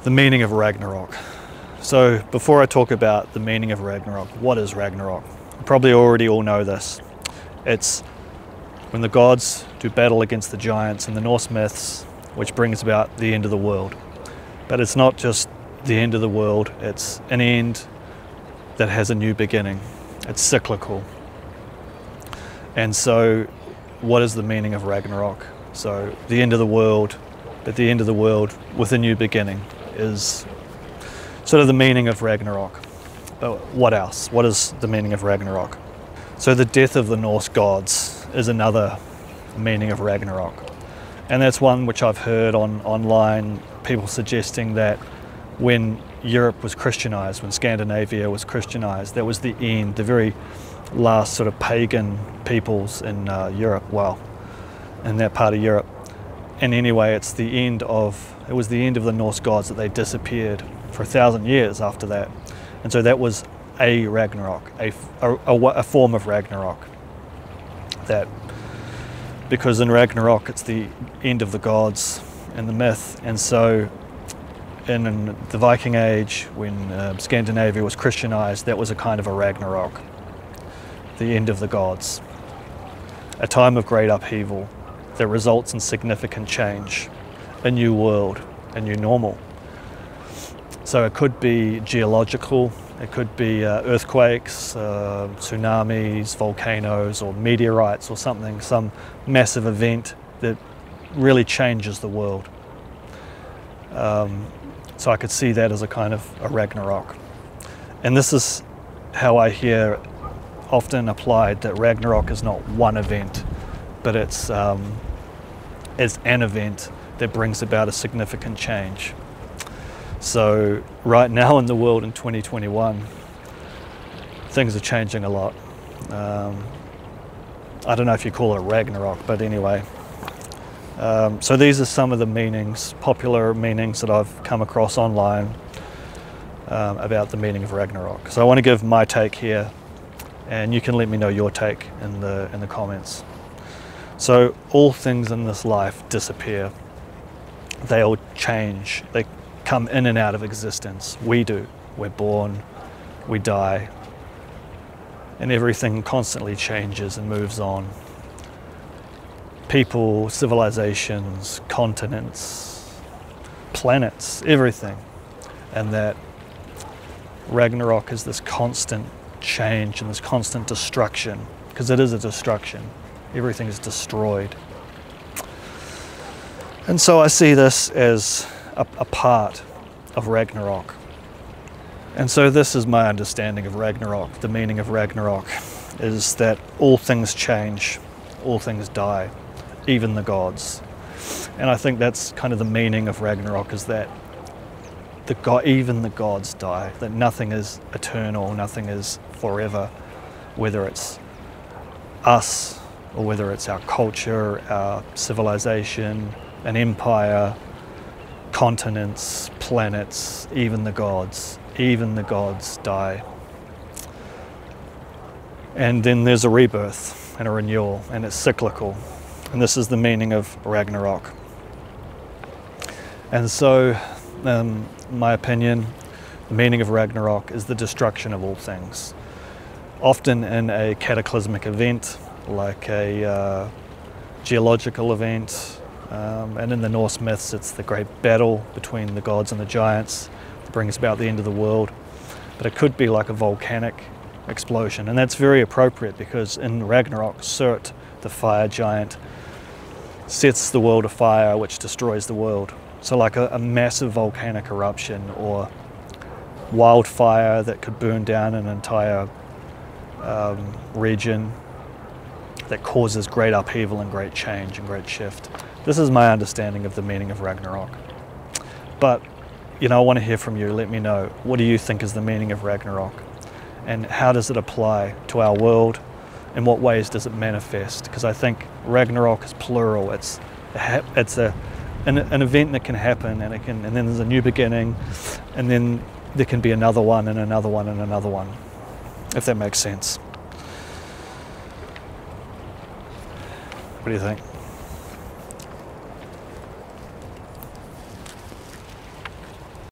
The meaning of Ragnarok. So before I talk about the meaning of Ragnarok, what is Ragnarok? You probably already all know this. It's when the gods do battle against the giants in the Norse myths, which brings about the end of the world. But it's not just the end of the world, it's an end that has a new beginning. It's cyclical. And so what is the meaning of Ragnarok? So the end of the world, but the end of the world with a new beginning is sort of the meaning of Ragnarok. But what else? What is the meaning of Ragnarok? So the death of the Norse gods is another meaning of Ragnarok. And that's one which I've heard online, people suggesting that when Europe was Christianized, when Scandinavia was Christianized, that was the end, the very last sort of pagan peoples in Europe, well, in that part of Europe. And anyway, it was the end of the Norse gods, that they disappeared for 1,000 years after that. And so that was a Ragnarok, a form of Ragnarok. That, because in Ragnarok it's the end of the gods and the myth, and so in the Viking Age, when Scandinavia was Christianized, that was a kind of a Ragnarok, the end of the gods, a time of great upheaval that results in significant change, a new world, a new normal. So it could be geological, it could be earthquakes, tsunamis, volcanoes, or meteorites or something, some massive event that really changes the world. So I could see that as a kind of a Ragnarok. And this is how I hear often applied, that Ragnarok is not one event, but it's an event that brings about a significant change. So right now in the world in 2021, things are changing a lot. I don't know if you call it Ragnarok, but anyway. So these are some of the meanings, popular meanings that I've come across online about the meaning of Ragnarok. So I want to give my take here, and you can let me know your take in the comments. So all things in this life disappear. They all change. They come in and out of existence. We do. We're born, we die, and everything constantly changes and moves on. People, civilizations, continents, planets, everything. And that Ragnarok is this constant change and this constant destruction, because it is a destruction. Everything is destroyed. And so I see this as a part of Ragnarok. And so this is my understanding of Ragnarok. The meaning of Ragnarok is that all things change, all things die, even the gods. And I think that's kind of the meaning of Ragnarok, is that even the gods die, that nothing is eternal, nothing is forever, whether it's us or whether it's our culture, our civilization, an empire, continents, planets, even the gods die. And then there's a rebirth and a renewal, and it's cyclical. And this is the meaning of Ragnarok. And so, in my opinion, the meaning of Ragnarok is the destruction of all things. Often in a cataclysmic event, like a geological event, and in the Norse myths it's the great battle between the gods and the giants that brings about the end of the world. But it could be like a volcanic explosion, and that's very appropriate because in Ragnarok, Surt, the fire giant, sets the world afire, which destroys the world. So like a massive volcanic eruption or wildfire that could burn down an entire region, that causes great upheaval and great change and great shift. This is my understanding of the meaning of Ragnarok. But, you know, I want to hear from you. Let me know, what do you think is the meaning of Ragnarok? And how does it apply to our world? In what ways does it manifest? Because I think Ragnarok is plural. It's an event that can happen, and then there's a new beginning, and then there can be another one and another one and another one, if that makes sense. What do you think?